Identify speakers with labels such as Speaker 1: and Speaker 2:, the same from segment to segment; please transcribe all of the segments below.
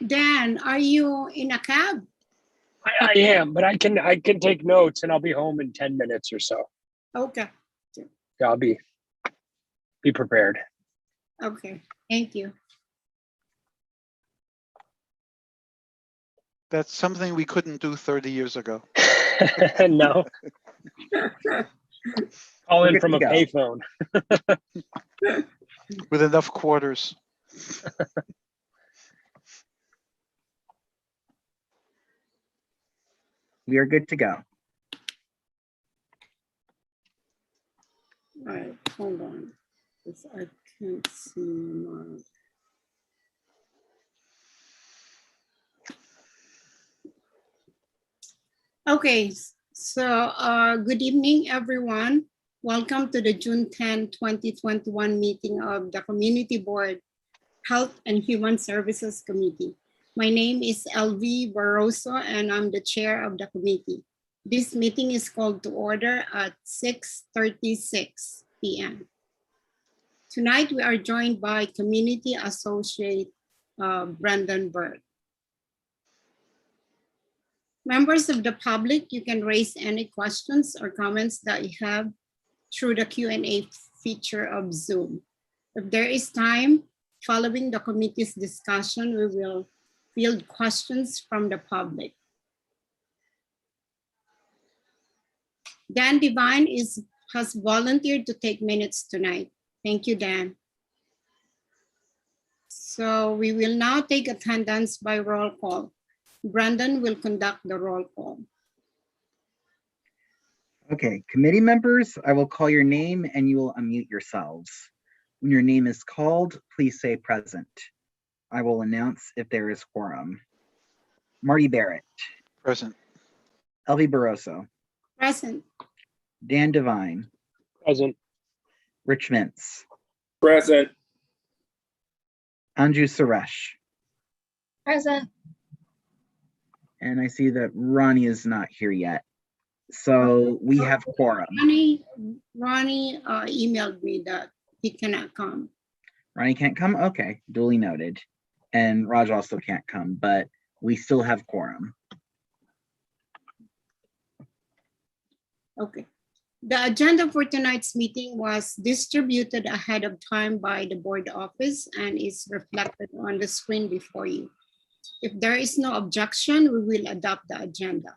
Speaker 1: Dan, are you in a cab?
Speaker 2: I am, but I can take notes and I'll be home in 10 minutes or so.
Speaker 1: Okay.
Speaker 2: Yeah, I'll be prepared.
Speaker 1: Okay, thank you.
Speaker 3: That's something we couldn't do 30 years ago.
Speaker 2: No. Call
Speaker 4: We're
Speaker 2: in
Speaker 4: good
Speaker 2: from
Speaker 4: to
Speaker 2: a
Speaker 4: go.
Speaker 2: payphone.
Speaker 3: With enough quarters.
Speaker 4: We are good to go.
Speaker 1: All right, hold on, because I can't see my. Okay, so good evening, everyone. Welcome to the June 10, 2021 meeting of the Community Board Health and Human Services Committee. My name is LV Barroso and I'm the chair of the committee. This meeting is called to order at 6:36 p.m. Tonight, we are joined by Community Associate Brendan Bird. Members of the public, you can raise any questions or comments that you have through the Q&A feature of Zoom. If there is time, following the committee's discussion, we will field questions from the public. Dan Devine has volunteered to take minutes tonight. Thank you, Dan. So we will now take attendance by roll call. Brandon will conduct the roll call.
Speaker 4: Okay, committee members, I will call your name and you will unmute yourselves. When your name is called, please say present. I will announce if there is quorum. Marty Barrett.
Speaker 3: Present.
Speaker 4: LV Barroso.
Speaker 1: Present.
Speaker 4: Dan Devine.
Speaker 2: Present.
Speaker 4: Rich Mintz.
Speaker 5: Present.
Speaker 4: Anju Suresh.
Speaker 6: Present.
Speaker 4: And I see that Ronnie is not here yet. So we have quorum.
Speaker 1: Ronnie emailed me that he cannot come.
Speaker 4: Ronnie can't come? Okay, duly noted. And Raj also can't come, but we still have quorum.
Speaker 1: Okay. The agenda for tonight's meeting was distributed ahead of time by the board office and is reflected on the screen before you. If there is no objection, we will adopt the agenda.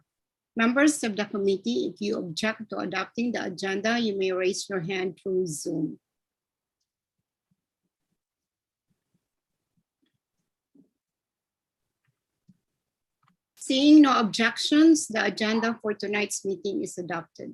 Speaker 1: Members of the committee, if you object to adopting the agenda, you may raise your hand through Zoom. Seeing no objections, the agenda for tonight's meeting is adopted.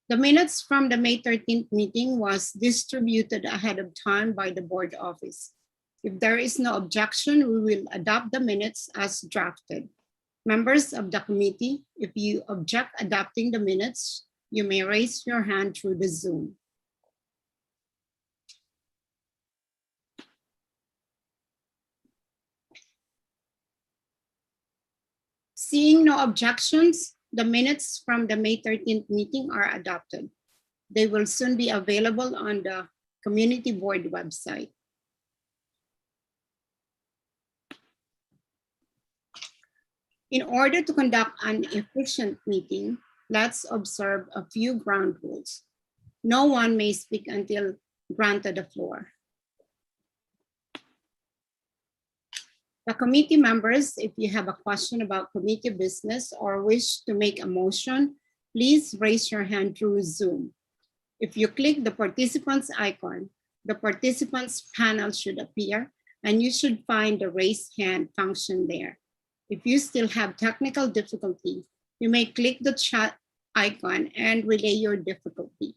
Speaker 1: The minutes from the May 13th meeting was distributed ahead of time by the board office. If there is no objection, we will adopt the minutes as drafted. Members of the committee, if you object adopting the minutes, you may raise your hand through the Zoom. Seeing no objections, the minutes from the May 13th meeting are adopted. They will soon be available on the community board website. In order to conduct an efficient meeting, let's observe a few ground rules. No one may speak until granted the floor. The committee members, if you have a question about committee business or wish to make a motion, please raise your hand through Zoom. If you click the participants icon, the participants panel should appear and you should find the raise hand function there. If you still have technical difficulty, you may click the chat icon and relay your difficulty.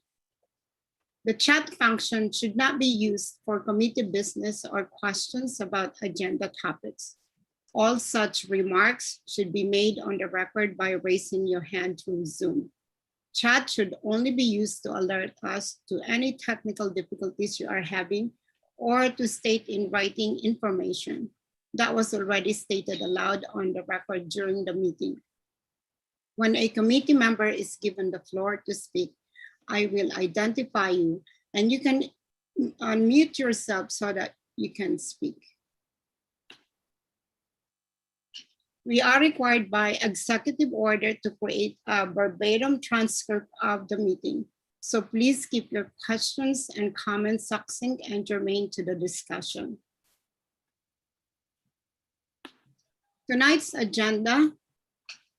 Speaker 1: The chat function should not be used for committee business or questions about agenda topics. All such remarks should be made on the record by raising your hand through Zoom. Chat should only be used to alert us to any technical difficulties you are having or to state in writing information that was already stated aloud on the record during the meeting. When a committee member is given the floor to speak, I will identify you and you can unmute yourself so that you can speak. We are required by executive order to create a verbatim transcript of the meeting. So please keep your questions and comments succinct and germane to the discussion. Tonight's agenda,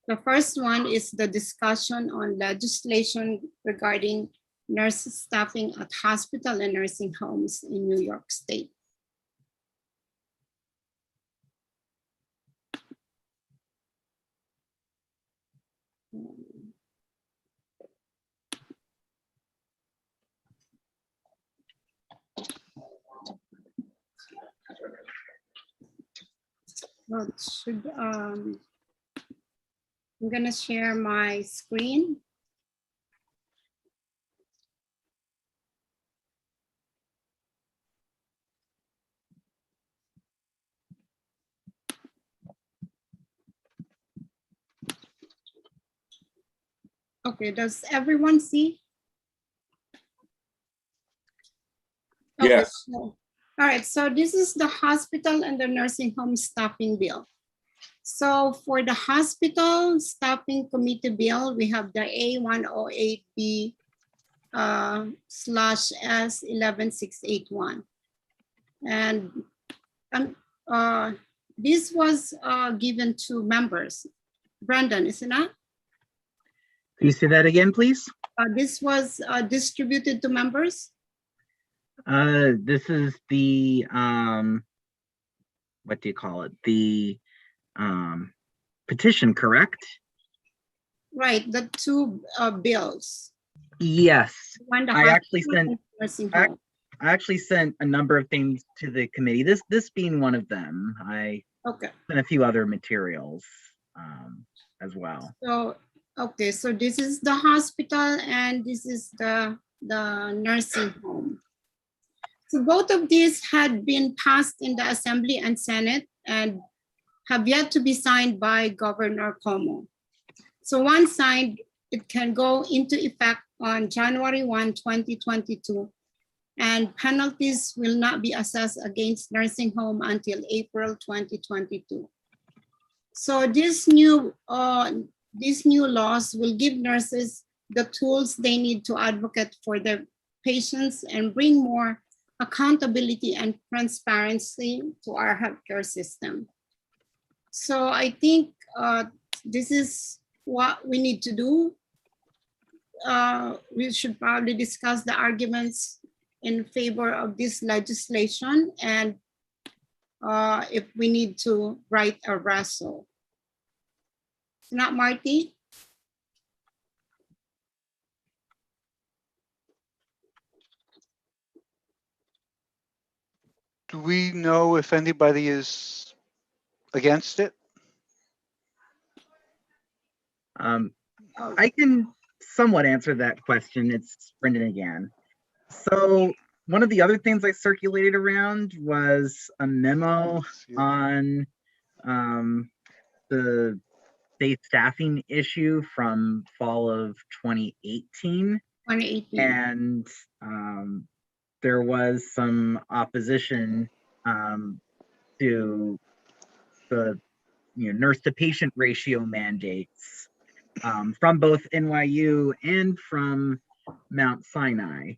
Speaker 1: the first one is the discussion on legislation regarding nurse staffing at hospital and nursing homes in New York State. Well, I'm gonna share my screen. Okay, does everyone see? Okay,
Speaker 2: Yes.
Speaker 1: so, all right, so this is the hospital and the nursing home staffing bill. So for the hospital staffing committee bill, we have the A108B / S11681. And this was given to members. Brandon, isn't it?
Speaker 4: Can you say that again, please?
Speaker 1: This was distributed to members?
Speaker 4: This is the, what do you call it? The petition, correct?
Speaker 1: Right, the two bills.
Speaker 4: Yes.
Speaker 1: One, the
Speaker 4: I actually
Speaker 1: hospital
Speaker 4: sent-
Speaker 1: and nursing
Speaker 4: I-
Speaker 1: home.
Speaker 4: I actually sent a number of things to the committee, this being one of them. I
Speaker 1: Okay,
Speaker 4: sent a few other materials as well.
Speaker 1: so, okay, so this is the hospital and this is the nursing home. So both of these had been passed in the Assembly and Senate and have yet to be signed by Governor Cuomo. So once signed, it can go into effect on January 1, 2022, and penalties will not be assessed against nursing home until April 2022. So these new laws will give nurses the tools they need to advocate for their patients and bring more accountability and transparency to our healthcare system. So I think this is what we need to do. We should probably discuss the arguments in favor of this legislation and if we need to write a wrestle. Not Marty?
Speaker 3: Do we know if anybody is against it?
Speaker 4: I can somewhat answer that question. It's Brendan again. So one of the other things I circulated around was a memo on the state staffing issue from fall of 2018.
Speaker 1: 2018.
Speaker 4: And there was some opposition to the nurse to patient ratio mandates from both NYU and from Mount Sinai.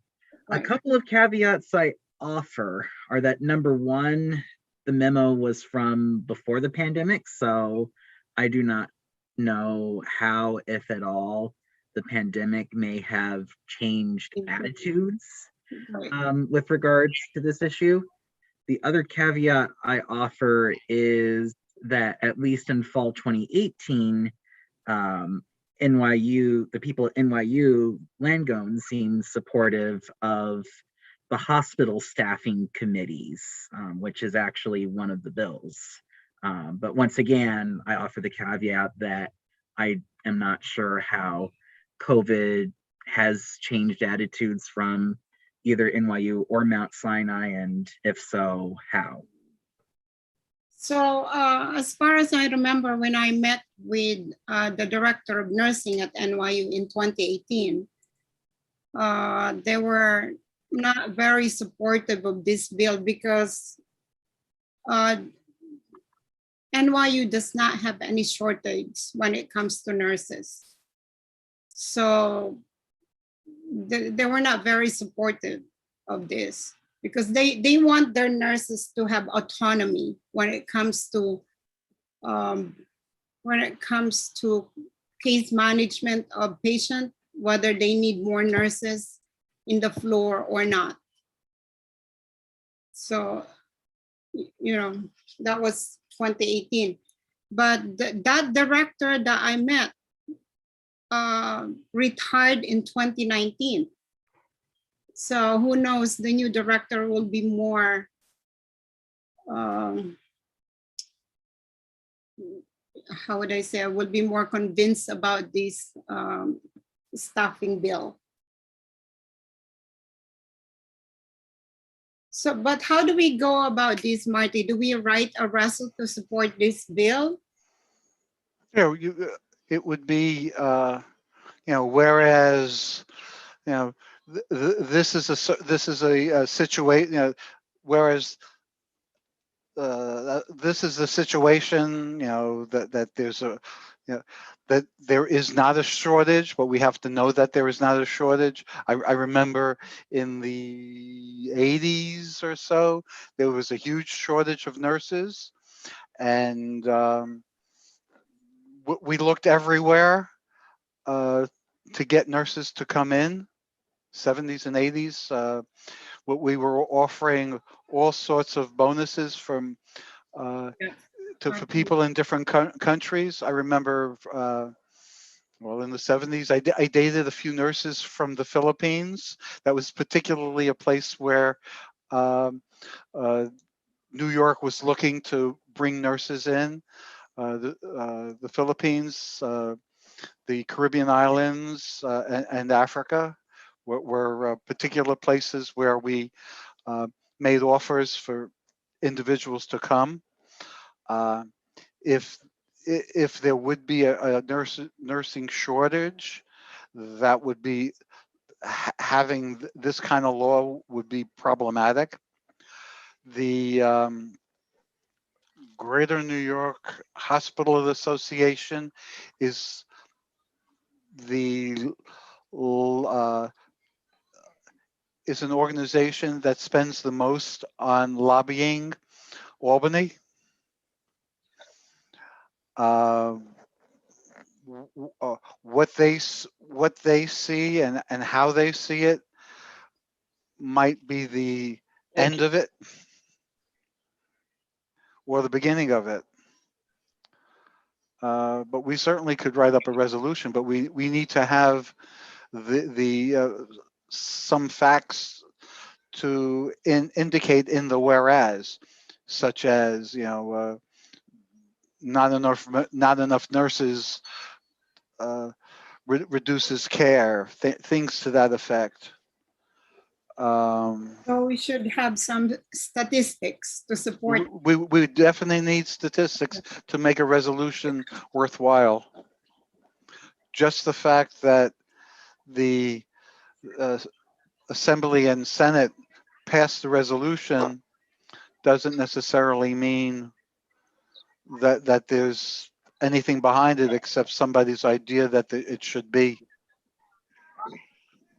Speaker 4: A
Speaker 1: Right.
Speaker 4: couple of caveats I offer are that number one, the memo was from before the pandemic, so I do not know how, if at all, the pandemic may have changed attitudes
Speaker 1: Right.
Speaker 4: with regards to this issue. The other caveat I offer is that at least in fall 2018, NYU, the people at NYU Langone seemed supportive of the hospital staffing committees, which is actually one of the bills. But once again, I offer the caveat that I am not sure how COVID has changed attitudes from either NYU or Mount Sinai, and if so, how?
Speaker 1: So as far as I remember, when I met with the director of nursing at NYU in 2018, they were not very supportive of this bill because NYU does not have any shortage when it comes to nurses. So they were not very supportive of this because they want their nurses to have autonomy when it comes to case management of patient, whether they need more nurses in the floor or not. So, you know, that was 2018. But that director that I met retired in 2019. So who knows, the new director will be more, how would I say, I will be more convinced about this staffing bill. So, but how do we go about this, Marty? Do we write a resolution to support this bill?
Speaker 3: You know, it would be, whereas, this is a situation, whereas this is the situation, that there's that there is not a shortage, but we have to know that there is not a shortage. I remember in the 80s or so, there was a huge shortage of nurses, and we looked everywhere to get nurses to come in. 70s and 80s, we were offering all sorts of bonuses from for people in different countries. I remember, in the 70s, I dated a few nurses from the Philippines. That was particularly a place where New York was looking to bring nurses in. The Philippines, the Caribbean islands, and Africa were particular places where we made offers for individuals to come. If there would be a nursing shortage, that would be having this kind of law would be problematic. The Greater New York Hospital Association is is an organization that spends the most on lobbying Albany. What they see and how they see it might be the end of it or the beginning of it. But we certainly could write up a resolution, but we need to have some facts to indicate in the whereas, such as not enough nurses reduces care, things to that effect.
Speaker 1: So we should have some statistics to support.
Speaker 3: We definitely need statistics to make a resolution worthwhile. Just the fact that the Assembly and Senate passed the resolution doesn't necessarily mean that there's anything behind it except somebody's idea that it should be.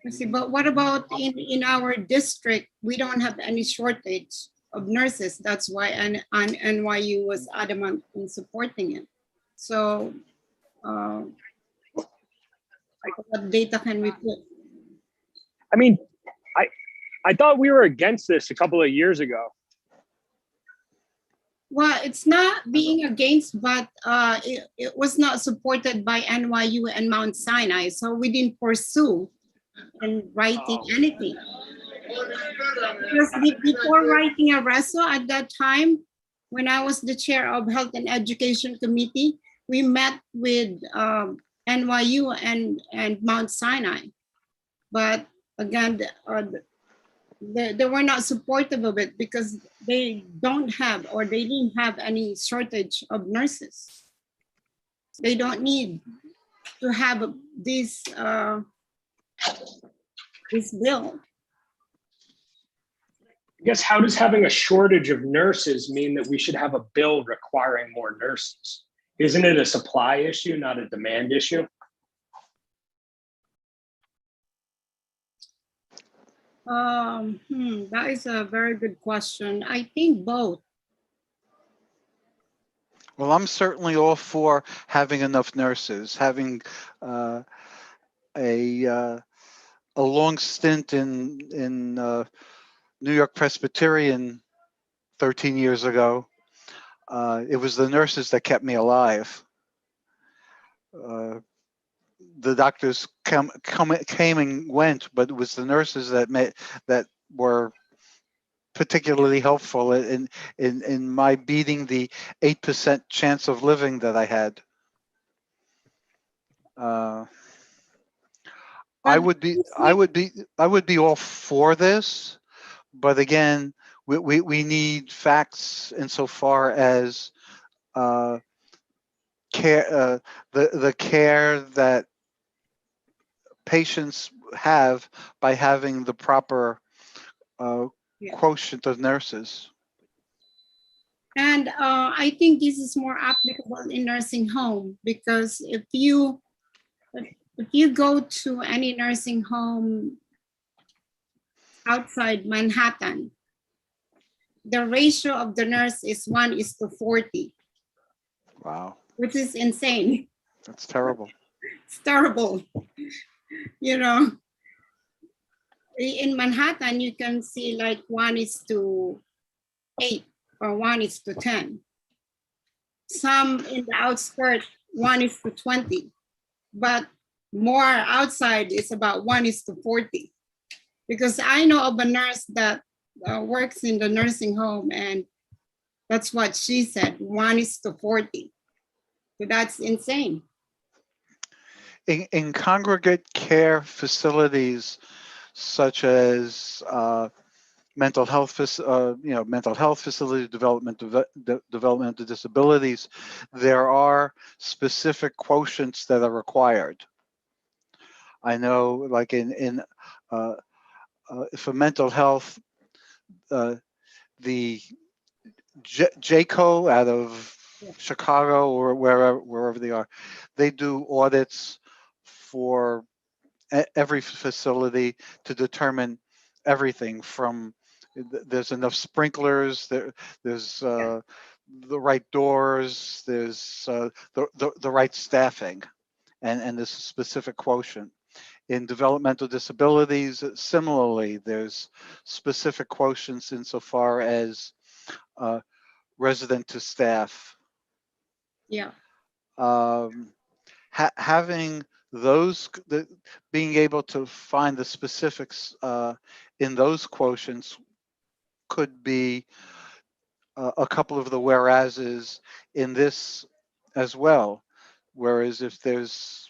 Speaker 1: I see, but what about in our district? We don't have any shortage of nurses. That's why NYU was adamant in supporting it. So what data can we put?
Speaker 2: I mean, I thought we were against this a couple of years ago.
Speaker 1: Well, it's not being against, but it was not supported by NYU and Mount Sinai. So we didn't pursue in writing anything. Because before writing a reso at that time, when I was the chair of Health and Education Committee, we met with NYU and Mount Sinai. But again, they were not supportive of it because they don't have, or they didn't have any shortage of nurses. They don't need to have this bill.
Speaker 2: I guess how does having a shortage of nurses mean that we should have a bill requiring more nurses? Isn't it a supply issue, not a demand issue?
Speaker 1: That is a very good question. I think both.
Speaker 3: Well, I'm certainly all for having enough nurses, having a long stint in New York Presbyterian 13 years ago. It was the nurses that kept me alive. The doctors came and went, but it was the nurses that were particularly helpful in my beating the 8% chance of living that I had. I would be all for this, but again, we need facts insofar as care, the care that patients have by having the proper quotient of nurses.
Speaker 1: And I think this is more applicable in nursing home, because if you go to any nursing home outside Manhattan, the ratio of the nurse is 1:40.
Speaker 3: Wow.
Speaker 1: Which is insane.
Speaker 3: That's terrible.
Speaker 1: It's terrible. You know, in Manhattan, you can see like 1:8 or 1:10. Some in the outskirts, 1:20. But more outside is about 1:40. Because I know of a nurse that works in the nursing home, and that's what she said, 1:40. So that's insane.
Speaker 3: In congregate care facilities such as mental health facilities, developmental disabilities, there are specific quotients that are required. I know, like for mental health, the JCO out of Chicago or wherever they are, they do audits for every facility to determine everything from there's enough sprinklers, there's the right doors, there's the right staffing, and there's a specific quotient. In developmental disabilities, similarly, there's specific quotients insofar as resident to staff.
Speaker 1: Yeah.
Speaker 3: Having those, being able to find the specifics in those quotients could be a couple of the whereases in this as well. Whereas if there's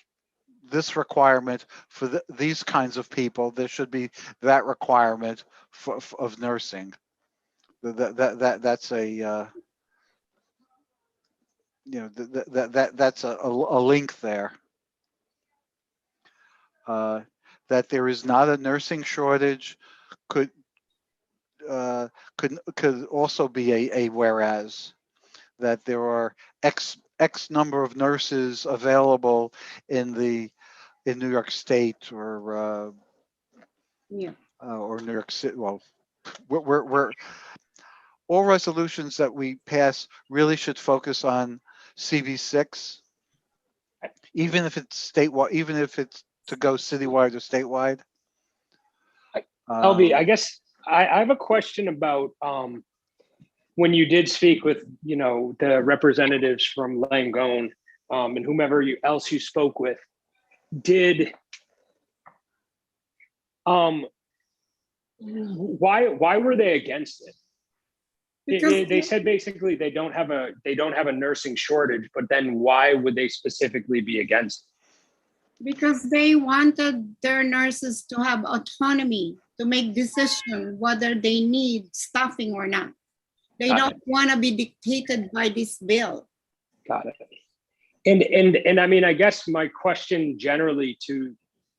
Speaker 3: this requirement for these kinds of people, there should be that requirement of nursing. That's a that's a link there. That there is not a nursing shortage could also be a whereas. That there are X number of nurses available in New York State or New York City. Well, we're all resolutions that we pass really should focus on CV6, even if it's statewide, even if it's to go citywide or statewide.
Speaker 2: LB, I guess I have a question about when you did speak with, the representatives from Langone and whomever else you spoke with, did why were they against it? They said basically they don't have a nursing shortage, but then why would they specifically be against it?
Speaker 1: Because they wanted their nurses to have autonomy, to make decision whether they need staffing or not. They
Speaker 2: Got
Speaker 1: don't want to be dictated by this bill.
Speaker 2: Got it. And I mean, I guess my question generally to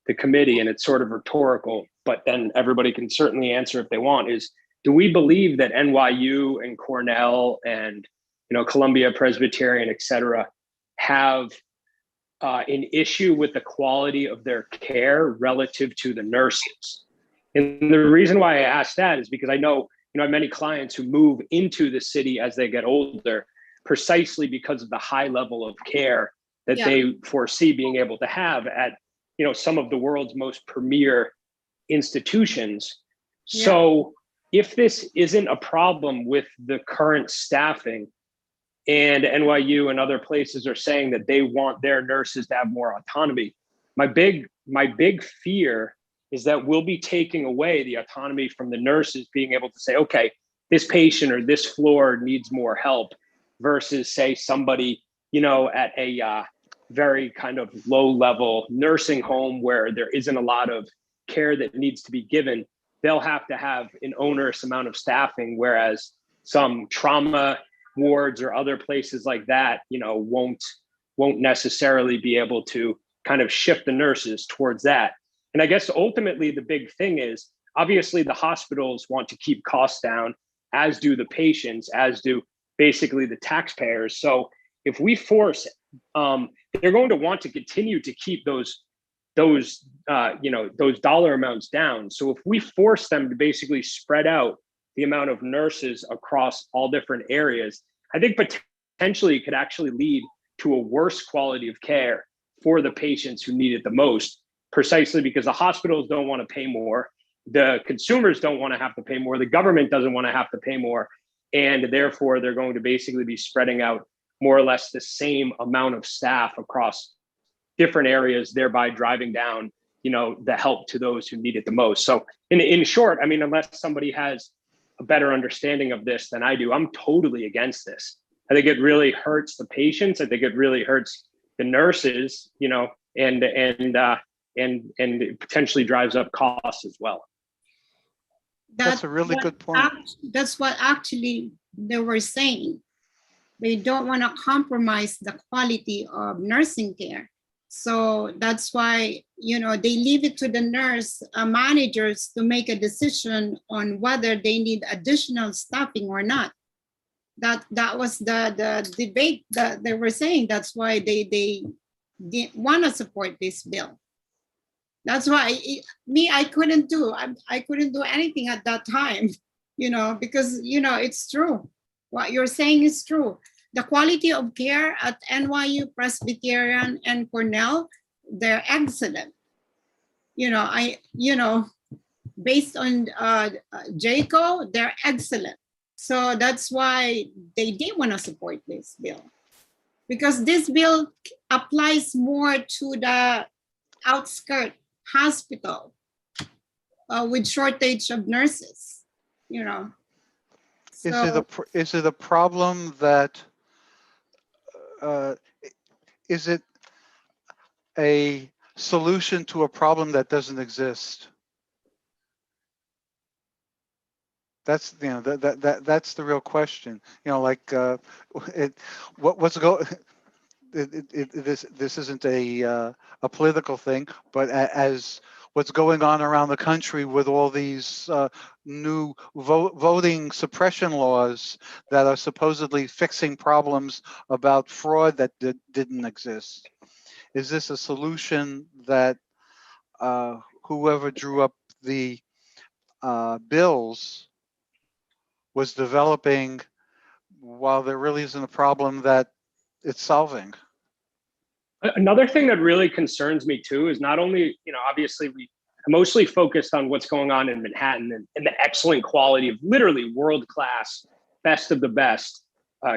Speaker 2: the committee, and it's sort of rhetorical, but then everybody can certainly answer if they want, is do we believe that NYU and Cornell and, you know, Columbia Presbyterian, et cetera, have an issue with the quality of their care relative to the nurses? And the reason why I ask that is because I know, you know, I have many clients who move into the city as they get older, precisely because of the high level of care that they foresee being able to have at, you know, some of the world's most premier institutions. So if this isn't a problem with the current staffing, and NYU and other places are saying that they want their nurses to have more autonomy, my big fear is that we'll be taking away the autonomy from the nurses being able to say, okay, this patient or this floor needs more help, versus say somebody, you know, at a very kind of low level nursing home where there isn't a lot of care that needs to be given. They'll have to have an onerous amount of staffing, whereas some trauma wards or other places like that, you know, won't necessarily be able to kind of shift the nurses towards that. And I guess ultimately the big thing is, obviously the hospitals want to keep costs down, as do the patients, as do basically the taxpayers. So if we force, they're going to want to continue to keep those you know, those dollar amounts down. So if we force them to basically spread out the amount of nurses across all different areas, I think potentially it could actually lead to a worse quality of care for the patients who need it the most, precisely because the hospitals don't want to pay more, the consumers don't want to have to pay more, the government doesn't want to have to pay more, and therefore they're going to basically be spreading out more or less the same amount of staff across different areas, thereby driving down, you know, the help to those who need it the most. So in short, I mean, unless somebody has a better understanding of this than I do, I'm totally against this. I think it really hurts the patients. I think it really hurts the nurses, you know, and it potentially drives up costs as well.
Speaker 3: That's a really good point.
Speaker 1: That's what actually they were saying. They don't want to compromise the quality of nursing care. So that's why, you know, they leave it to the nurse managers to make a decision on whether they need additional staffing or not. That was the debate that they were saying. That's why they didn't want to support this bill. That's why I couldn't do anything at that time, you know, because, you know, it's true. What you're saying is true. The quality of care at NYU, Presbyterian, and Cornell, they're excellent. You know, based on JCO, they're excellent. So that's why they did want to support this bill, because this bill applies more to the outskirt hospital with shortage of nurses, you know.
Speaker 3: Is it a problem that is it a solution to a problem that doesn't exist? That's, you know, that's the real question. You know, like this isn't a political thing, but as what's going on around the country with all these new voting suppression laws that are supposedly fixing problems about fraud that didn't exist. Is this a solution that whoever drew up the bills was developing while there really isn't a problem that it's solving?
Speaker 2: Another thing that really concerns me too is not only, you know, obviously we mostly focused on what's going on in Manhattan and the excellent quality of literally world-class, best of the best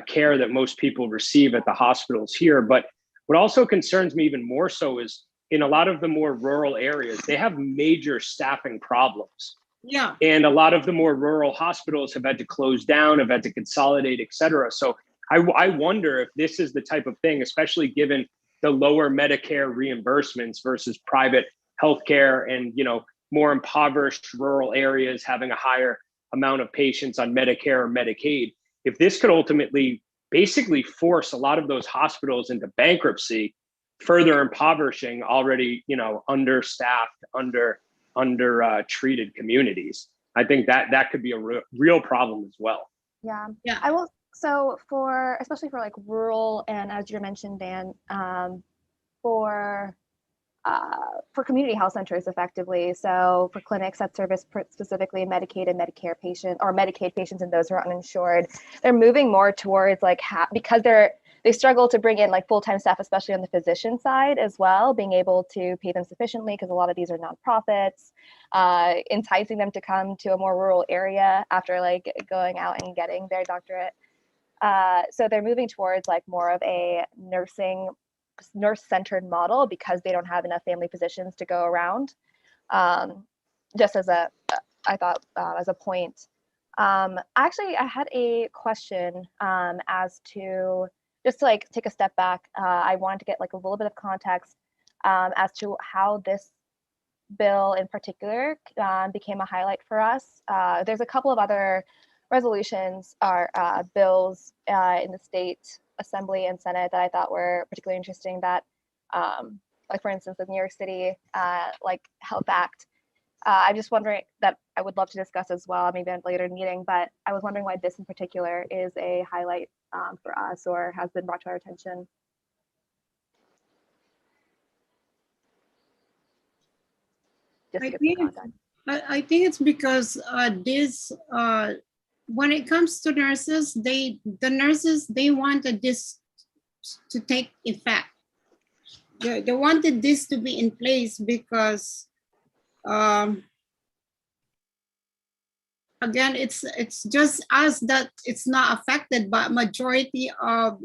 Speaker 2: care that most people receive at the hospitals here. But what also concerns me even more so is in a lot of the more rural areas, they have major staffing problems.
Speaker 1: Yeah.
Speaker 2: And a lot of the more rural hospitals have had to close down, have had to consolidate, et cetera. So I wonder if this is the type of thing, especially given the lower Medicare reimbursements versus private healthcare and, you know, more impoverished rural areas having a higher amount of patients on Medicare or Medicaid. If this could ultimately basically force a lot of those hospitals into bankruptcy, further impoverishing already, understaffed, treated communities, I think that could be a real problem as well.
Speaker 5: Yeah.
Speaker 1: Yeah.
Speaker 5: I will. So especially for like rural, and as you mentioned, Dan, for community health centers effectively. So for clinics that service specifically Medicaid and Medicare patients, or Medicaid patients and those who are uninsured, they're moving more towards like because they struggle to bring in like full-time staff, especially on the physician side as well, being able to pay them sufficiently because a lot of these are nonprofits, enticing them to come to a more rural area after like going out and getting their doctorate. So they're moving towards like more of a nurse-centered model because they don't have enough family physicians to go around. Just as I thought as a point. Actually, I had a question as to just to like take a step back. I wanted to get like a little bit of context as to how this bill in particular became a highlight for us. There's a couple of other resolutions or bills in the state Assembly and Senate that I thought were particularly interesting that, like for instance, the New York City like Health Act. I'm just wondering that I would love to discuss as well, maybe in a later meeting, but I was wondering why this in particular is a highlight for us or has been brought to our attention. Just to get some context.
Speaker 1: I think it's because when it comes to nurses, the nurses wanted this to take effect. They wanted this to be in place because again, it's just us that it's not affected, but majority of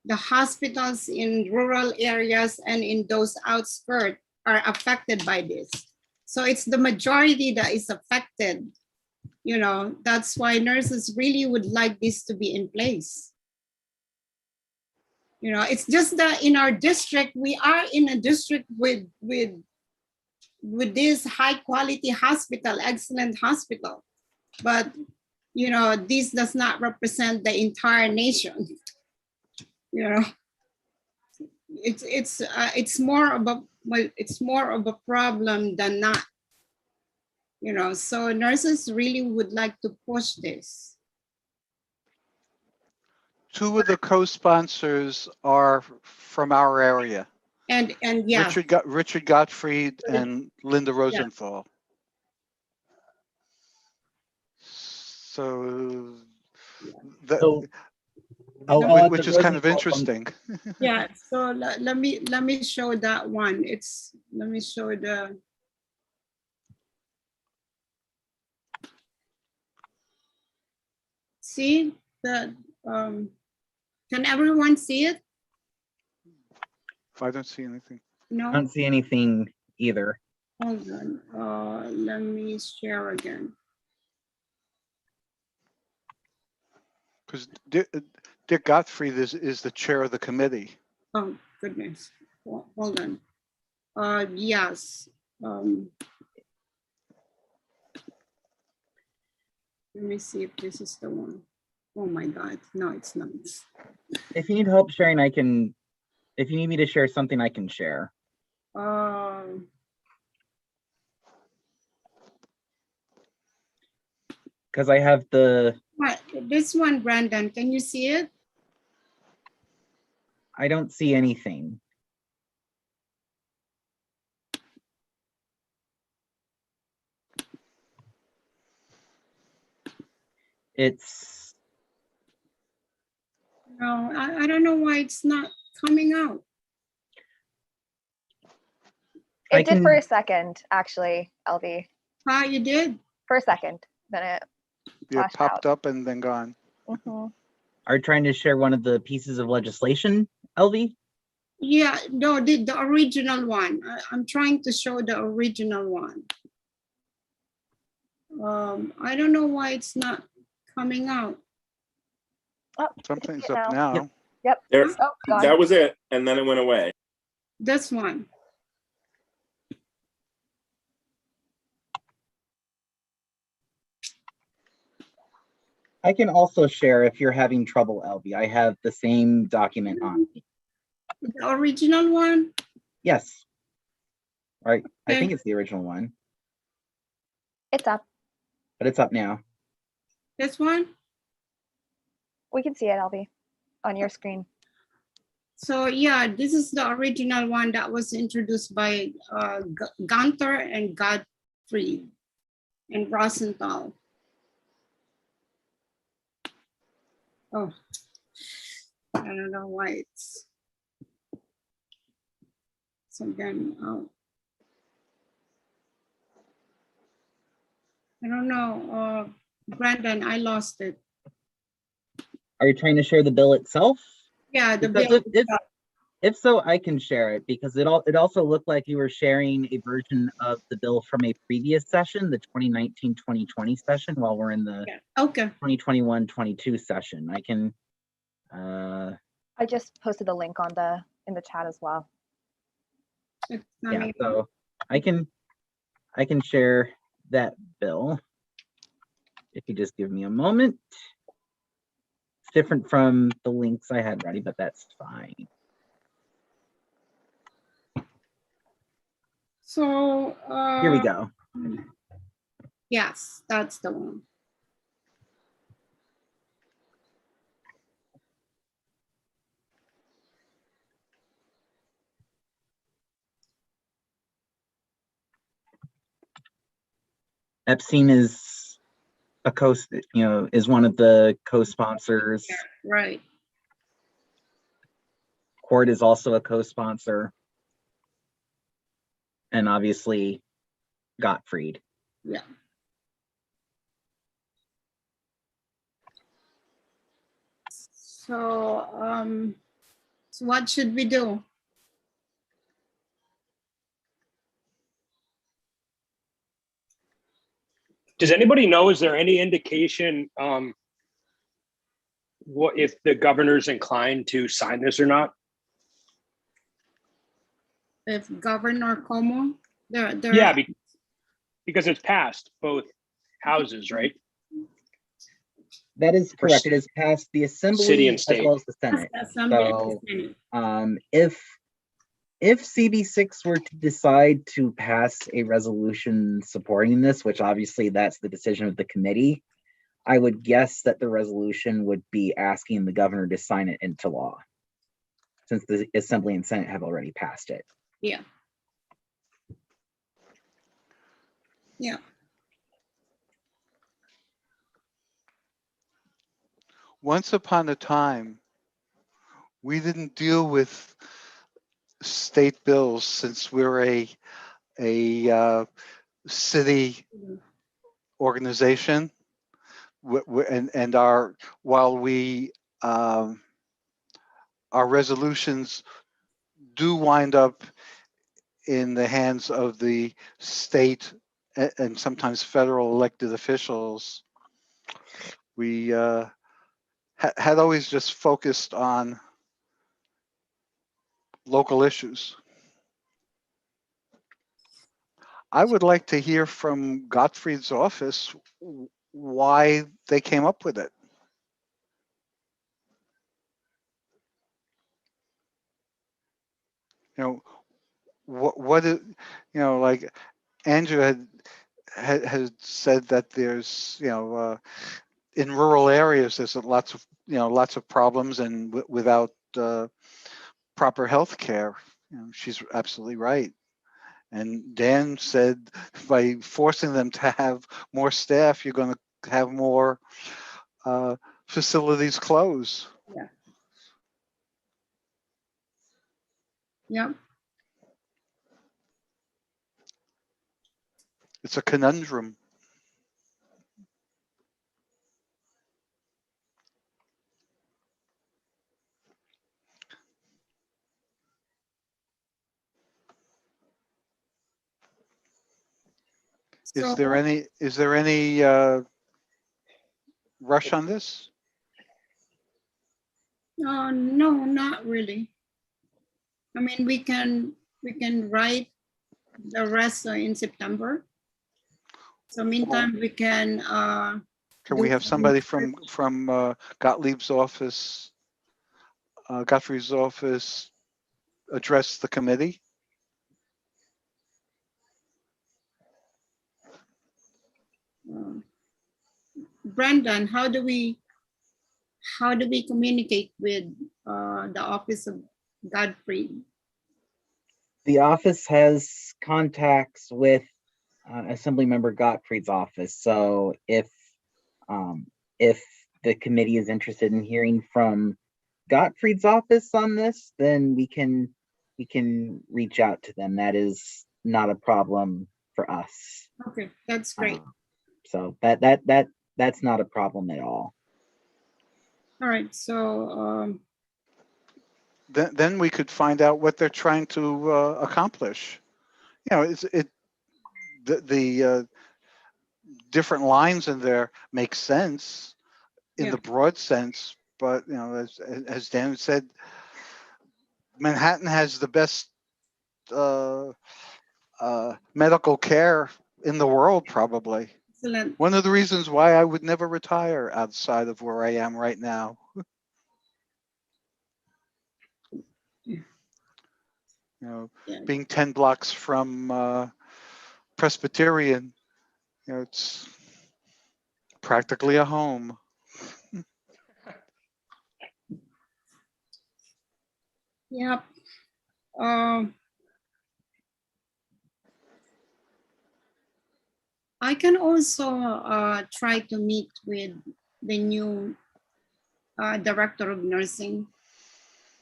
Speaker 1: the hospitals in rural areas and in those outskirts are affected by this. So it's the majority that is affected. That's why nurses really would like this to be in place. It's just that in our district, we are in a district with this high quality hospital, excellent hospital. But, this does not represent the entire nation. It's more of a problem than not. So nurses really would like to push this.
Speaker 3: Two of the co-sponsors are from our area.
Speaker 1: And yeah,
Speaker 3: Richard Gottfried and Linda Rosenthal. So, which is kind of interesting.
Speaker 1: Yeah. So let me show that one. Let me show the. See the. Can everyone see it?
Speaker 3: If I don't see anything.
Speaker 1: No.
Speaker 4: I don't see anything either.
Speaker 1: Hold on. Let me share again.
Speaker 3: Because Dick Gottfried is the chair of the committee.
Speaker 1: Oh, goodness. Hold on. Yes. Let me see if this is the one. Oh my God. No, it's not.
Speaker 4: If you need help sharing, if you need me to share something, I can share. Because I have
Speaker 1: this one, Brandon, can you see it?
Speaker 4: I don't see anything. It's.
Speaker 1: No, I don't know why it's not coming out.
Speaker 5: It did for a second, actually, LV.
Speaker 1: You did?
Speaker 5: For a second, then it flashed
Speaker 3: popped
Speaker 5: out.
Speaker 3: up and then gone.
Speaker 5: Mm-hmm.
Speaker 4: Are you trying to share one of the pieces of legislation, LV?
Speaker 1: Yeah, no, the original one. I'm trying to show the original one. I don't know why it's not coming out.
Speaker 5: Oh,
Speaker 3: something's up now.
Speaker 5: Yep.
Speaker 7: There,
Speaker 5: oh, gone.
Speaker 7: that was it, and then it went away.
Speaker 1: This one.
Speaker 4: I can also share if you're having trouble, LB. I have the same document on me.
Speaker 1: The original one?
Speaker 4: Yes. Right. I
Speaker 1: Okay.
Speaker 4: think it's the original one,
Speaker 5: It's up.
Speaker 4: but it's up now.
Speaker 1: This one?
Speaker 5: We can see it, Albie, on your screen.
Speaker 1: So yeah, this is the original one that was introduced by Gunther and Godfrey and Rosenthal. Oh, I don't know why it's again. Oh, I don't know, Brandon. I lost it.
Speaker 4: Are you trying to share the bill itself?
Speaker 1: Yeah, the
Speaker 4: Because
Speaker 1: bill.
Speaker 4: if so, I can share it because it also looked like you were sharing a version of the bill from a previous session, the 2019-2020 session, while we're in the
Speaker 1: Yeah. Okay.
Speaker 4: 2021-22 session. I can.
Speaker 5: I just posted the link on in the chat as well.
Speaker 1: It's
Speaker 4: Yeah,
Speaker 1: coming.
Speaker 4: so I can share that bill if you just give me a moment. It's different from the links I had ready, but that's fine.
Speaker 1: So
Speaker 4: Here we go.
Speaker 1: yes, that's the one.
Speaker 4: Epstein is a is one of the co-sponsors.
Speaker 1: Right.
Speaker 4: Court is also a co-sponsor. And obviously Gottfried.
Speaker 1: Yeah. So so what should we do?
Speaker 2: Does anybody know, is there any indication what if the governor's inclined to sign this or not?
Speaker 1: If Governor Como, they're
Speaker 2: Yeah, because it's passed both houses, right?
Speaker 4: That is
Speaker 2: For
Speaker 4: correct. It has passed the Assembly
Speaker 2: city and
Speaker 4: as
Speaker 2: state.
Speaker 4: well as the Senate. So if CB6 were to decide to pass a resolution supporting this, which obviously that's the decision of the committee, I would guess that the resolution would be asking the governor to sign it into law, since the Assembly and Senate have already passed it.
Speaker 1: Yeah. Yeah.
Speaker 3: Once upon a time, we didn't deal with state bills since we're a city organization, and while we our resolutions do wind up in the hands of the state and sometimes federal elected officials, we had always just focused on local issues. I would like to hear from Gottfried's office why they came up with it. You know, what is, you know, like Andrew had said that there's, you know, in rural areas there's lots of problems, and without proper health care. You know, she's absolutely right. And Dan said by forcing them to have more staff, you're going to have more facilities close.
Speaker 1: Yeah. Yeah.
Speaker 3: It's a conundrum. Is there any rush on this?
Speaker 1: No, not really. I mean, we can write the rest in September. So meantime, we can
Speaker 3: Can we have somebody from Gottlieb's office, Godfrey's office, address the committee?
Speaker 1: Brendan, how do we communicate with the office of Godfrey?
Speaker 4: The office has contacts with Assemblymember Gottfried's office. So if the committee is interested in hearing from Gottfried's office on this, then we can reach out to them. That is not a problem for us.
Speaker 1: Okay, that's great.
Speaker 4: So that's not a problem at all.
Speaker 1: All right, so
Speaker 3: Then we could find out what they're trying to accomplish. You know, the different lines in there make sense in
Speaker 1: Yeah.
Speaker 3: the broad sense, but you know, as Dan said, Manhattan has the best medical care in the world, probably.
Speaker 1: excellent.
Speaker 3: One of the reasons why I would never retire outside of where I am right now. You know,
Speaker 1: Yeah.
Speaker 3: being 10 blocks from Presbyterian, you know, it's practically a home.
Speaker 1: Yep. I can also try to meet with the new director of nursing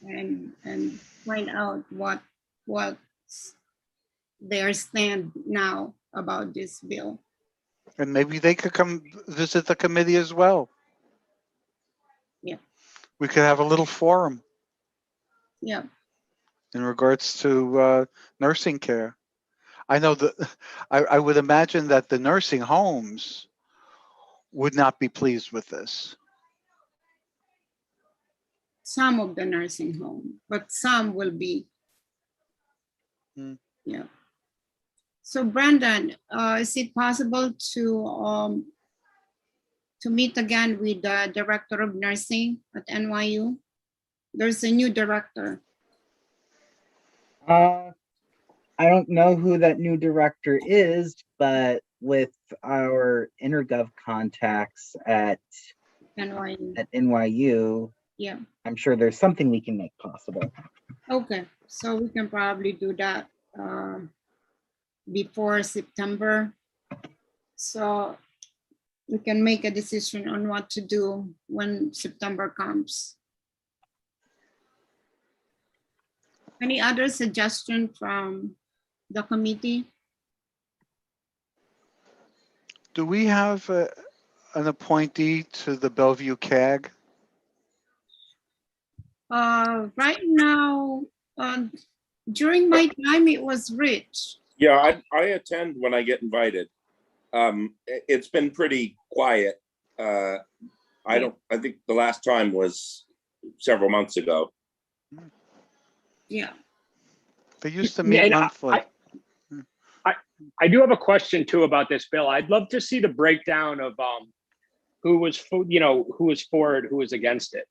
Speaker 1: and find out what their stand now about this bill.
Speaker 3: And maybe they could come visit the committee as well.
Speaker 1: Yeah.
Speaker 3: We could have a little forum
Speaker 1: Yeah.
Speaker 3: in regards to nursing care. I know that I would imagine that the nursing homes would not be pleased with this.
Speaker 1: Some of the nursing home, but some will be. Yeah. So Brandon, is it possible to meet again with the director of nursing at NYU? There's a new director.
Speaker 4: I don't know who that new director is, but with our intergov contacts at NYU,
Speaker 1: Yeah.
Speaker 4: I'm sure there's something we can make possible.
Speaker 1: Okay, so we can probably do that before September. So we can make a decision on what to do when September comes. Any other suggestion from the committee?
Speaker 3: Do we have an appointee to the Bellevue CAG?
Speaker 1: Right now, during my time, it was Rich.
Speaker 7: Yeah, I attend when I get invited. It's been pretty quiet. I think the last time was several months ago.
Speaker 1: Yeah.
Speaker 3: They used to meet
Speaker 2: And
Speaker 3: monthly.
Speaker 2: I do have a question too about this bill. I'd love to see the breakdown of who was for it, who was against it,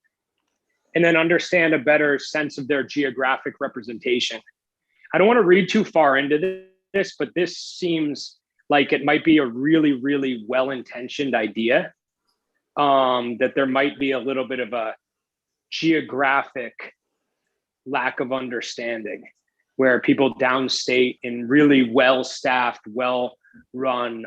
Speaker 2: and then understand a better sense of their geographic representation. I don't want to read too far into this, but this seems like it might be a really, really well-intentioned idea, that there might be a little bit of a geographic lack of understanding, where people downstate in really well-staffed, well-run,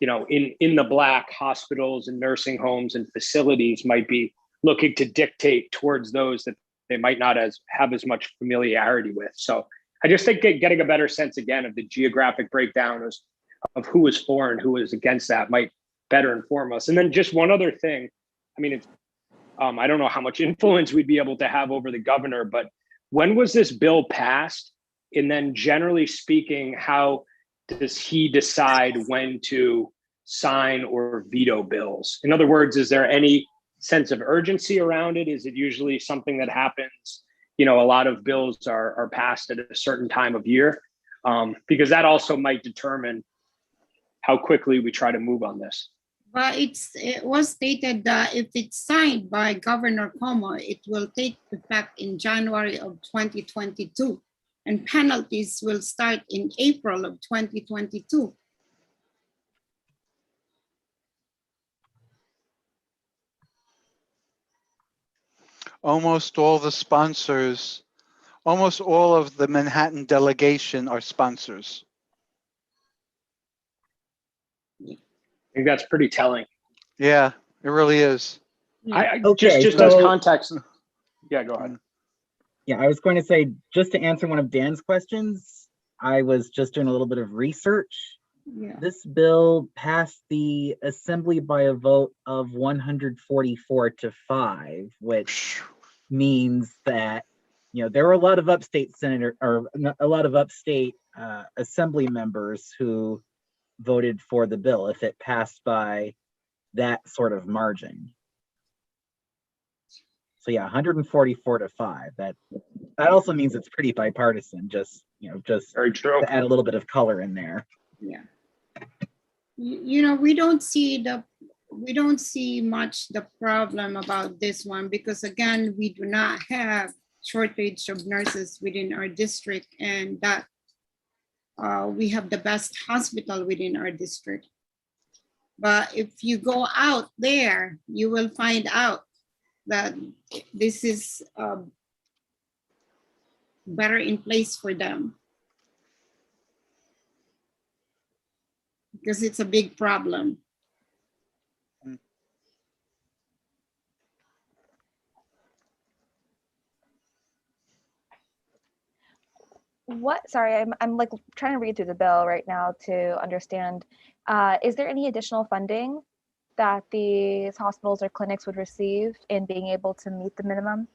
Speaker 2: in the black hospitals and nursing homes and facilities might be looking to dictate towards those that they might not have as much familiarity with. So I just think getting a better sense again of the geographic breakdown of who is for and who is against that might better inform us. And then just one other thing, I mean, I don't know how much influence we'd be able to have over the governor, but when was this bill passed? And then generally speaking, how does he decide when to sign or veto bills? In other words, is there any sense of urgency around it? Is it usually something that happens? A lot of bills are passed at a certain time of year, because that also might determine how quickly we try to move on this.
Speaker 1: But it was stated that if it's signed by Governor Cuomo, it will take effect in January of 2022, and penalties will start in April of 2022.
Speaker 3: Almost all the sponsors, almost all of the Manhattan delegation are sponsors.
Speaker 2: I think that's pretty telling.
Speaker 3: Yeah, it really is.
Speaker 4: Okay,
Speaker 2: Just
Speaker 4: so-
Speaker 2: as context. Yeah, go ahead.
Speaker 4: Yeah, I was going to say, just to answer one of Dan's questions, I was just doing a little bit of research.
Speaker 1: Yeah.
Speaker 4: This bill passed the assembly by a vote of 144 to 5, which means that, there were a lot of upstate assembly members who voted for the bill if it passed by that sort of margin. So yeah, 144 to 5. That also means it's pretty bipartisan, just
Speaker 2: Very true.
Speaker 4: to add a little bit of color in there.
Speaker 1: Yeah. We don't see much the problem about this one, because again, we do not have shortage of nurses within our district, and that we have the best hospital within our district. But if you go out there, you will find out that this is better in place for them, because it's a big problem.
Speaker 5: Sorry, I'm like trying to read through the bill right now to understand. Is there any additional funding that these hospitals or clinics would receive in being able to meet the minimum?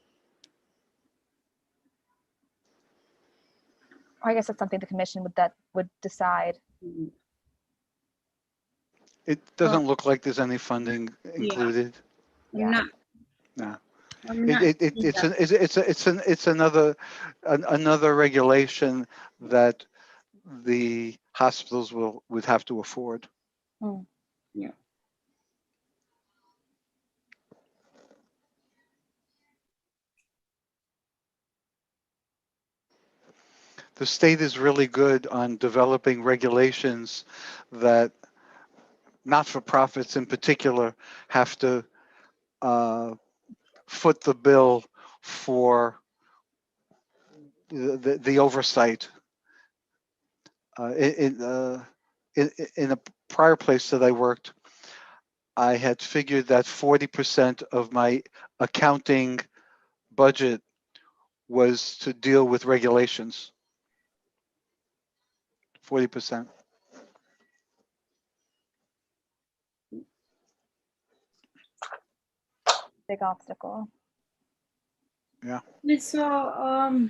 Speaker 5: Or I guess that's something the commission would decide.
Speaker 3: It doesn't look like there's any funding included.
Speaker 5: Yeah.
Speaker 3: No.
Speaker 1: I'm not
Speaker 3: It's another regulation that the hospitals would have to afford.
Speaker 5: Mm.
Speaker 1: Yeah.
Speaker 3: The state is really good on developing regulations that not-for-profits in particular have to foot the bill for the oversight. In a prior place that I worked, I had figured that 40% of my accounting budget was to deal with regulations. 40%.
Speaker 5: Big obstacle.
Speaker 3: Yeah.
Speaker 1: So, all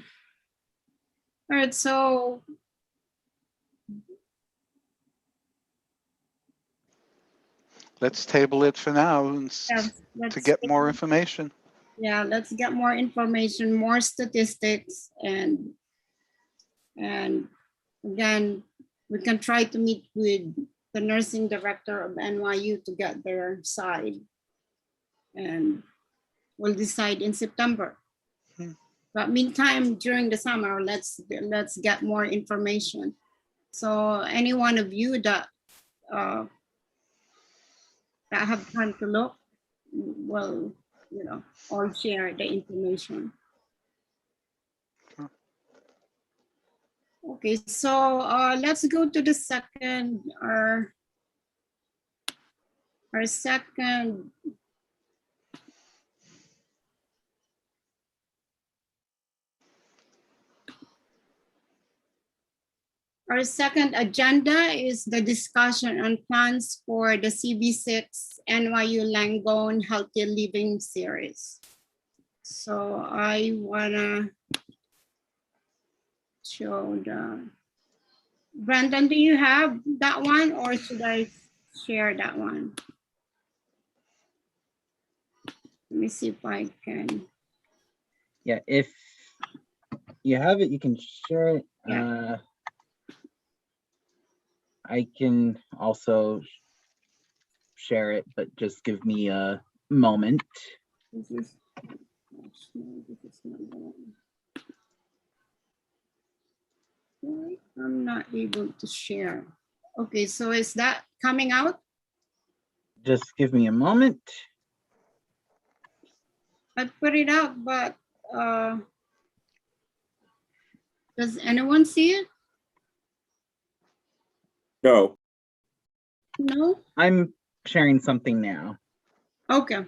Speaker 1: right, so
Speaker 3: Let's table it for now and to get more information.
Speaker 1: Yeah, let's get more information, more statistics, and again, we can try to meet with the nursing director of NYU to get their side, and we'll decide in September. But meantime, during the summer, let's get more information. So any one of you that have time to look, will all share the information. Okay, so let's go to the second, our second agenda is the discussion on plans for the CB6 NYU Langone Healthy Living Series. So I wanna show Brandon, do you have that one, or should I share that one? Let me see if I can.
Speaker 4: Yeah, if you have it, you can share it.
Speaker 1: Yeah.
Speaker 4: I can also share it, but just give me a moment.
Speaker 1: This is, no, this is not the one. Why I'm not able to share. Okay, so is that coming out?
Speaker 4: Just give me a moment.
Speaker 1: I put it out, but does anyone see it?
Speaker 7: No,
Speaker 1: No?
Speaker 4: I'm sharing something now.
Speaker 1: Okay.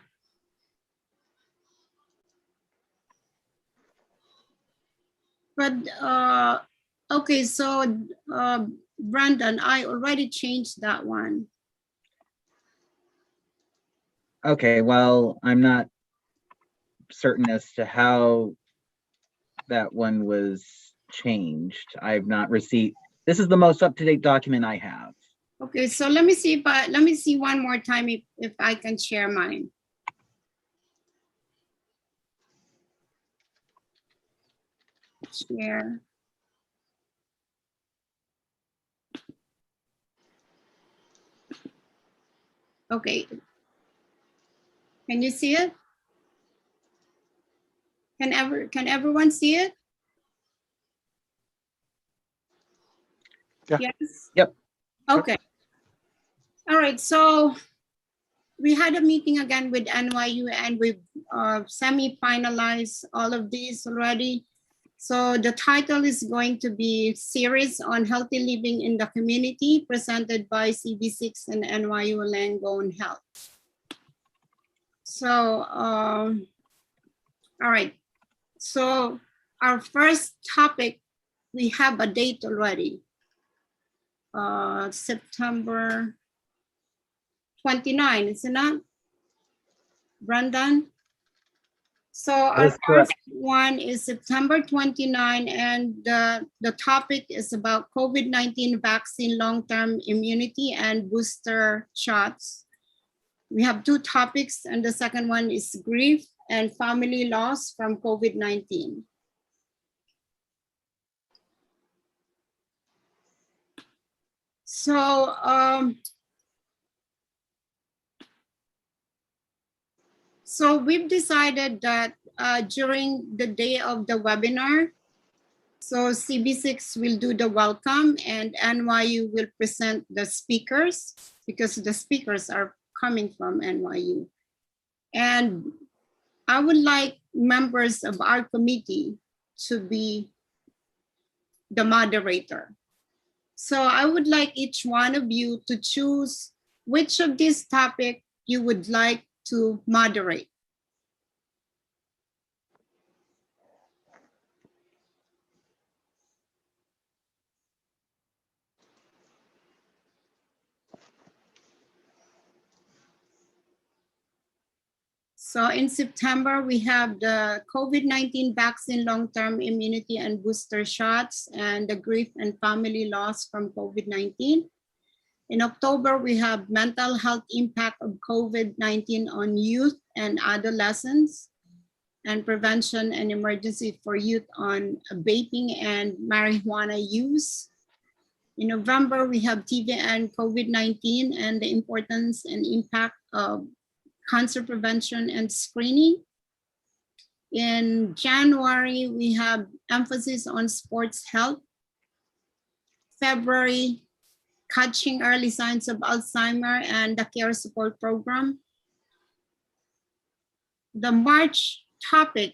Speaker 1: But okay, so Brandon, I already changed that one.
Speaker 4: Okay, well, I'm not certain as to how that one was changed. I've not received, this is the most up-to-date document I have.
Speaker 1: Okay, so let me see if let me see one more time if I can share mine. Share. Okay. Can you see it? Can everyone see it?
Speaker 3: Yeah.
Speaker 1: Yes.
Speaker 4: Yep.
Speaker 1: Okay. All right. So we had a meeting again with NYU and we've semi-finalized all of these already. So the title is going to be Series on Healthy Living in the Community, presented by CB6 and NYU Langone Health. So, all right. So our first topic, we have a date already. September 29, is it not? Brandon? So our
Speaker 4: is correct.
Speaker 1: first one is September 29, and the topic is about COVID-19 vaccine long-term immunity and booster shots. We have two topics, and the second one is grief and family loss from COVID-19. So we've decided that during the day of the webinar, so CB6 will do the welcome and NYU will present the speakers because the speakers are coming from NYU. And I would like members of our committee to be the moderator. So I would like each one of you to choose which of these topics you would like to moderate. So in September, we have the COVID-19 vaccine long-term immunity and booster shots and the grief and family loss from COVID-19. In October, we have mental health impact of COVID-19 on youth and adolescents and prevention and emergency for youth on vaping and marijuana use. In November, we have TB and COVID-19 and the importance and impact of cancer prevention and screening. In January, we have emphasis on sports health. February, catching early signs of Alzheimer and the care support program. The March topic,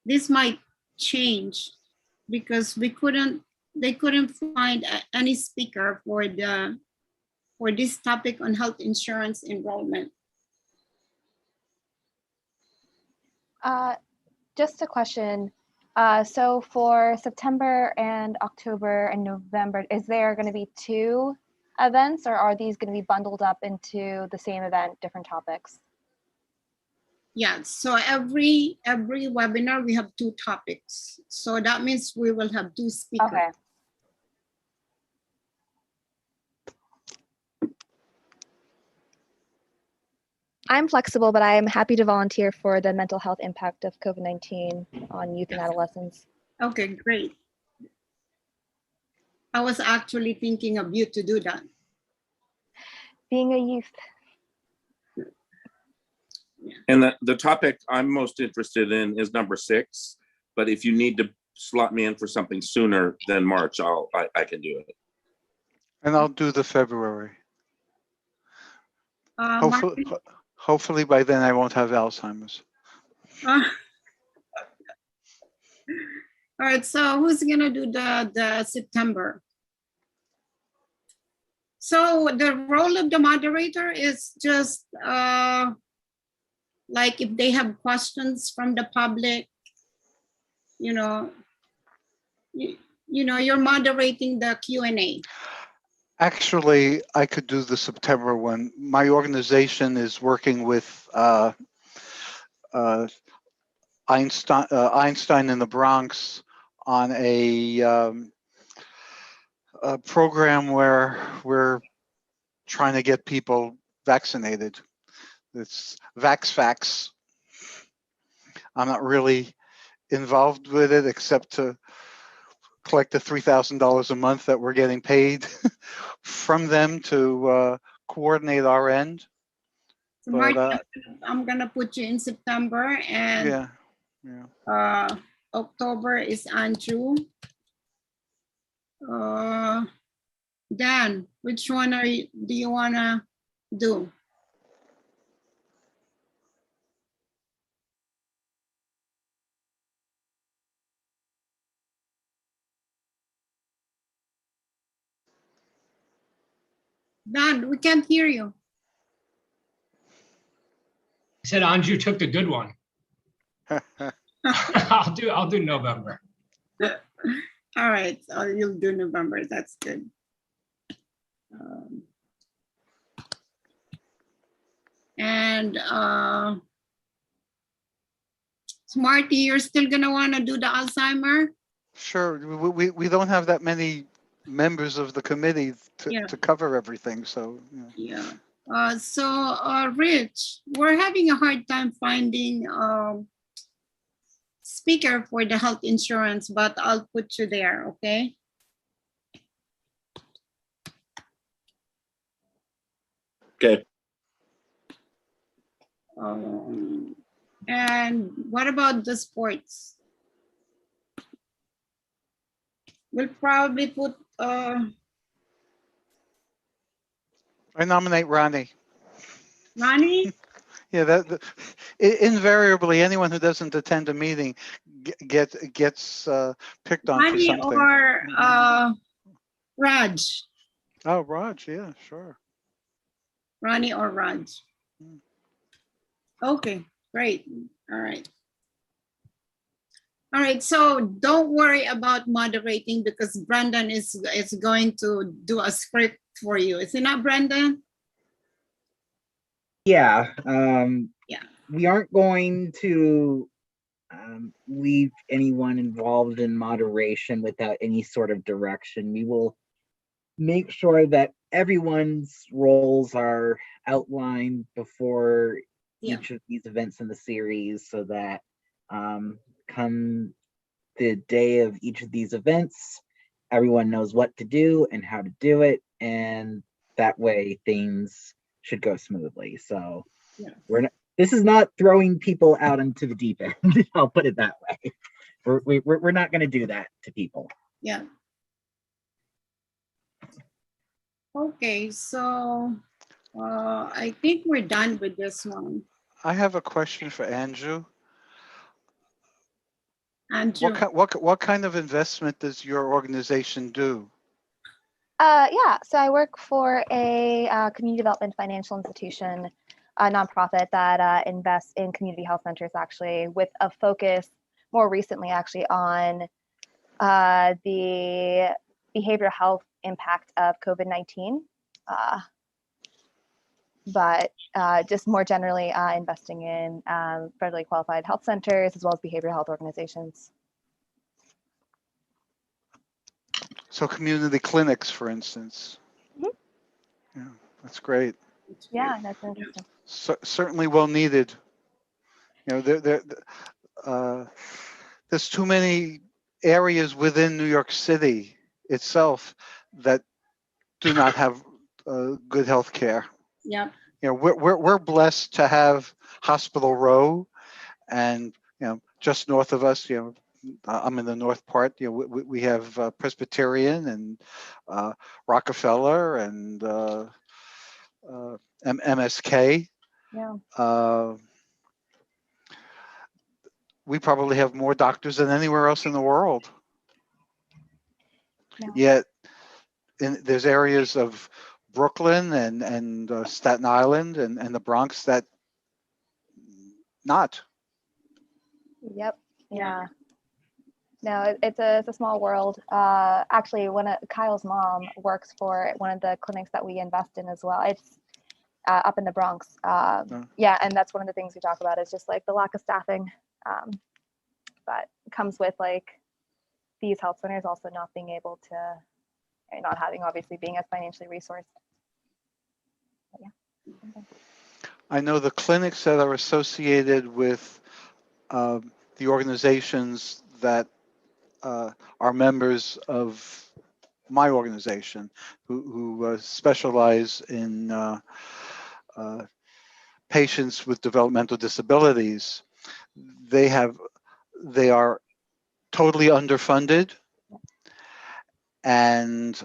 Speaker 1: this might change because they couldn't find any speaker for this topic on health insurance enrollment.
Speaker 5: Just a question. So for September and October and November, is there going to be two events or are these going to be bundled up into the same event, different topics?
Speaker 1: Yeah, so every webinar, we have two topics. So that means we will have two speakers.
Speaker 5: Okay. I'm flexible, but I am happy to volunteer for the mental health impact of COVID-19 on youth and adolescents.
Speaker 1: Okay, great. I was actually thinking of you to do that.
Speaker 5: Being a youth,
Speaker 7: And the topic I'm most interested in is number 6. But if you need to slot me in for something sooner than March, I can do it.
Speaker 3: And I'll do the February.
Speaker 1: Martin,
Speaker 3: Hopefully by then I won't have Alzheimer's.
Speaker 1: all right, so who's gonna do the September? So the role of the moderator is just like if they have questions from the public, you know, you're moderating the Q&A.
Speaker 3: Actually, I could do the September one. My organization is working with Einstein in the Bronx on a program where we're trying to get people vaccinated. It's VaxFax. I'm not really involved with it except to collect the $3,000 a month that we're getting paid from them to coordinate our end.
Speaker 1: So
Speaker 3: But,
Speaker 1: Martin, I'm gonna put you in September, and October is Andrew. Dan, which one do you wanna do? Dan, we can't hear you.
Speaker 8: I said Anju took the good one. I'll do November.
Speaker 1: All right, so you'll do November. That's good. Smarty, you're still gonna want to do the Alzheimer?
Speaker 3: Sure, we don't have that many members of the committee to cover everything, so.
Speaker 1: Yeah. Rich, we're having a hard time finding speaker for the health insurance, but I'll put you there, okay?
Speaker 7: Okay.
Speaker 1: And what about the sports? We'll probably put
Speaker 3: I nominate Ronnie.
Speaker 1: Ronnie?
Speaker 3: Yeah, invariably anyone who doesn't attend a meeting gets picked on for
Speaker 1: Ronnie
Speaker 3: something.
Speaker 1: or Raj?
Speaker 3: Oh, Raj, yeah, sure.
Speaker 1: Ronnie or Raj? Okay, great. All right. All right, so don't worry about moderating because Brandon is going to do a script for you. Is it not, Brandon?
Speaker 4: Yeah.
Speaker 1: Yeah.
Speaker 4: We aren't going to leave anyone involved in moderation without any sort of direction. We will make sure that everyone's roles are outlined before each of these events in the series so that come the day of each of these events, everyone knows what to do and how to do it, and that way things should go smoothly. So this is not throwing people out into the deep end. I'll put it that way. We're not going to do that to people.
Speaker 1: Yeah. Okay, so I think we're done with this one.
Speaker 3: I have a question for Andrew.
Speaker 1: Andrew.
Speaker 3: What kind of investment does your organization do?
Speaker 5: Yeah, so I work for a community development financial institution, a nonprofit that invests in community health centers, actually, with a focus more recently, actually, on the behavioral health impact of COVID-19. But just more generally investing in federally qualified health centers as well as behavioral health organizations.
Speaker 3: So community clinics, for instance.
Speaker 5: Mm-hmm.
Speaker 3: Yeah, that's great.
Speaker 5: Yeah, that's interesting.
Speaker 3: Certainly well needed. You know, there's too many areas within New York City itself that do not have good health care.
Speaker 1: Yeah.
Speaker 3: we're blessed to have Hospital Row, and just north of us, I'm in the north part. We have Presbyterian and Rockefeller and MSK.
Speaker 5: Yeah.
Speaker 3: We probably have more doctors than anywhere else in the world.
Speaker 5: Yeah.
Speaker 3: Yet, there's areas of Brooklyn and Staten Island and the Bronx that not.
Speaker 5: Yep.
Speaker 1: Yeah.
Speaker 5: Yeah. No, it's a small world. Actually, Kyle's mom works for one of the clinics that we invest in as well. It's up in the Bronx. Yeah, and that's one of the things we talk about is just like the lack of staffing. But it comes with like these health centers also not being able to, not having obviously being as financially resourced. But yeah.
Speaker 3: I know the clinics that are associated with the organizations that are members of my organization who specialize in patients with developmental disabilities. They are totally underfunded, and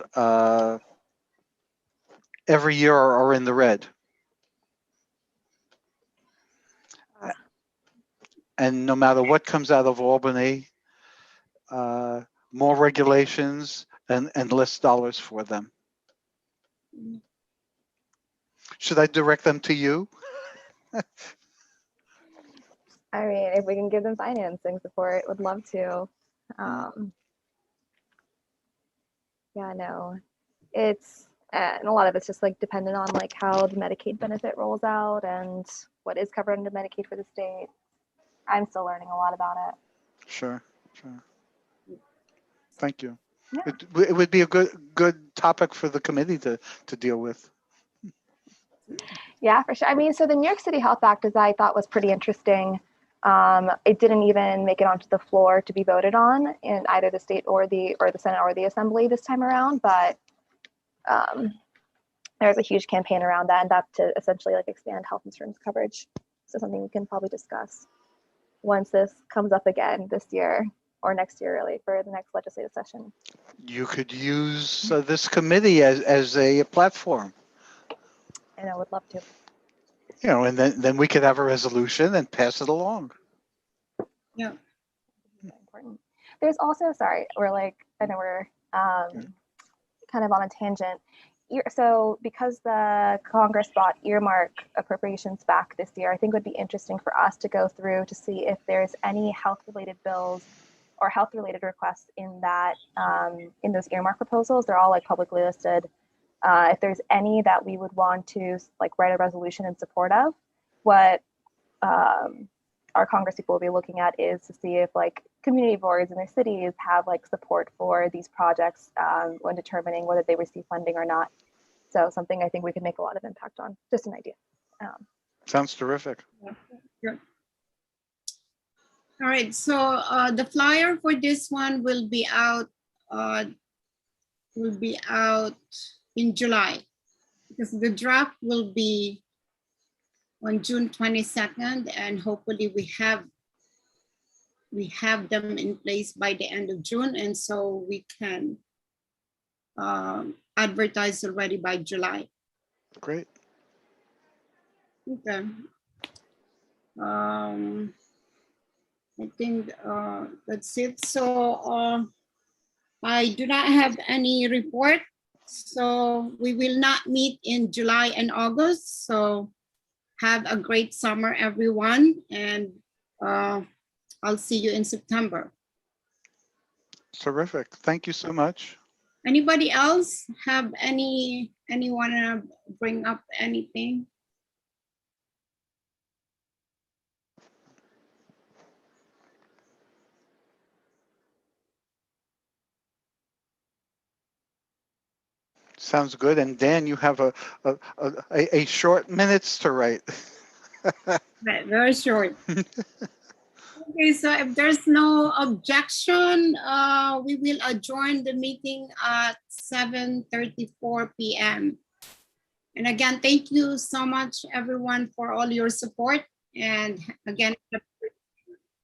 Speaker 3: every year are in the red. And no matter what comes out of Albany, more regulations and less dollars for them. Should I direct them to you?
Speaker 5: I mean, if we can give them financing support, would love to. Yeah, no, it's and a lot of it's just like dependent on like how the Medicaid benefit rolls out and what is covered under Medicaid for the state. I'm still learning a lot about it.
Speaker 3: Sure. Thank you.
Speaker 5: Yeah.
Speaker 3: It would be a good topic for the committee to deal with.
Speaker 5: Yeah, for sure. I mean, so the New York City Health Act, as I thought, was pretty interesting. It didn't even make it onto the floor to be voted on in either the state or the Senate or the Assembly this time around. But there's a huge campaign around that, and that's to essentially like expand health insurance coverage. So something we can probably discuss once this comes up again this year or next year, really, for the next legislative session.
Speaker 3: You could use this committee as a platform.
Speaker 5: And I would love to.
Speaker 3: And then we could have a resolution and pass it along.
Speaker 1: Yeah.
Speaker 5: Important. There's also, sorry, we're like, I know we're kind of on a tangent. So because the Congress brought earmark appropriations back this year, I think it would be interesting for us to go through to see if there's any health-related bills or health-related requests in that in those earmark proposals. They're all like publicly listed. If there's any that we would want to like write a resolution in support of, what our Congress people will be looking at is to see if like community boards in their cities have like support for these projects when determining whether they receive funding or not. So something I think we can make a lot of impact on. Just an idea.
Speaker 3: Sounds terrific.
Speaker 1: Yeah. All right, so the flyer for this one will be out in July, because the draft will be on June 22nd, and hopefully we have them in place by the end of June, and so we can advertise already by July.
Speaker 3: Great.
Speaker 1: Okay. I think that's it. So I do not have any report. So we will not meet in July and August. So have a great summer, everyone. And I'll see you in September.
Speaker 3: Terrific. Thank you so much.
Speaker 1: Anybody else have anyone to bring up anything?
Speaker 3: Sounds good. And Dan, you have a short minutes to write.
Speaker 1: Very short. Okay, so if there's no objection, we will adjourn the meeting at 7:34 p.m. And again, thank you so much, everyone, for all your support. And again, it's a